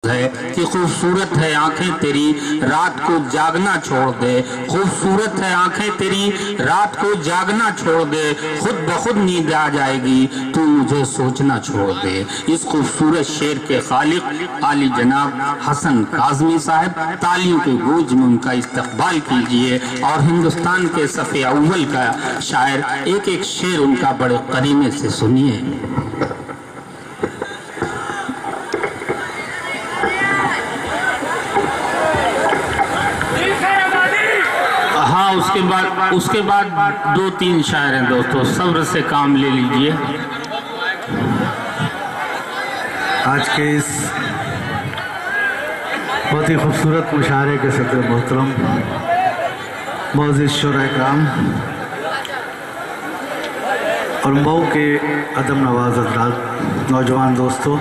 ہے کہ خوبصورت ہے آنکھیں تیری رات کو جاگنا چھوڑ دے، خوبصورت ہے آنکھیں تیری رات کو جاگنا چھوڑ دے، خود بخود نیند آ جائے گی تو مجھے سوچنا چھوڑ دے۔ اس خوبصورت شعر کے خالق عالی جناب حسن کاظمی صاحب، تالیوں کے گونج میں ان کا استقبال کیجئے اور ہندوستان کے صف اول کا شاعر ایک ایک شعر ان کا بڑے قرینے سے سنیے۔ ہاں اس کے بعد دو تین شاعر ہیں دوستو، صبر سے کام لے لیجئے۔ آج کے اس بہت ہی خوبصورت مشاعرے کے صدر محترم معزز شعراء کرام اور مئو کے ادب نواز حضرات، نوجوان دوستو،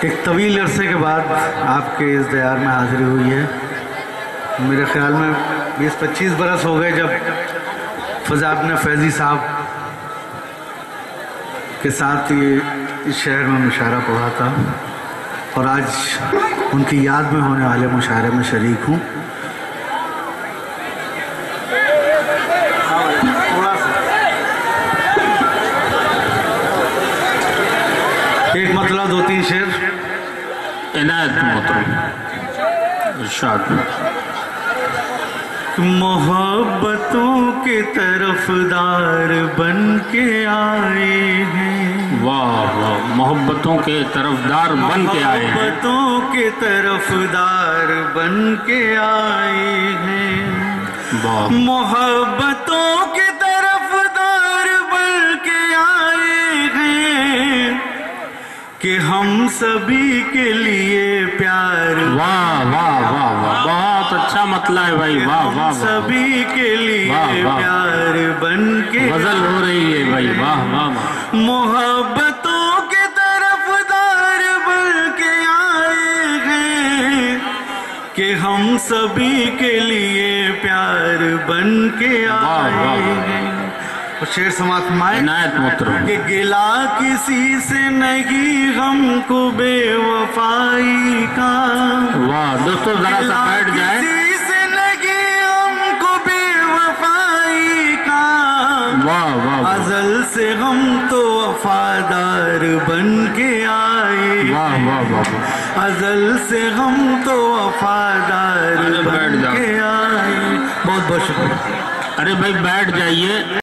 ایک طویل عرصے کے بعد آپ کے اس دیار میں حاضری ہوئی ہے۔ میرے خیال میں 20-25 برس ہو گئے جب فضا ابن فیضی صاحب کے ساتھ یہ اس شہر میں مشاعرہ پڑھا تھا، اور آج ان کی یاد میں ہونے والے مشاعرے میں شریک ہوں۔ ایک مطلع دو تین شعر عنایت محترم ارشاد۔ محبتوں کے طرفدار بن کے آئے ہیں، واہ واہ، محبتوں کے طرفدار بن کے آئے ہیں، محبتوں کے طرفدار بن کے آئے ہیں، واہ، محبتوں کے طرفدار بن کے آئے ہیں کہ ہم سبھی کے لیے پیار، واہ واہ واہ واہ، بہت اچھا مطلع ہے بھائی، واہ واہ، سبھی کے لیے پیار بن کے غزل ہو رہی ہے بھائی، واہ واہ واہ، محبتوں کے طرفدار بن کے آئے ہیں کہ ہم سبھی کے لیے پیار بن کے آئے ہیں۔ اور شعر سماعت فرمائیں۔ عنایت محترم۔ کہ گلہ کسی سے نہیں ہم کو بے وفائی کا، واہ دوستو ذرا سا بیٹھ جائیں، کسی سے نہیں ہم کو بے وفائی کا، واہ واہ، ازل سے ہم تو وفادار بن کے آئے، واہ واہ واہ، ازل سے ہم تو وفادار بن کے آئے۔ بہت بہت شکریہ۔ ارے بھائی بیٹھ جائیے۔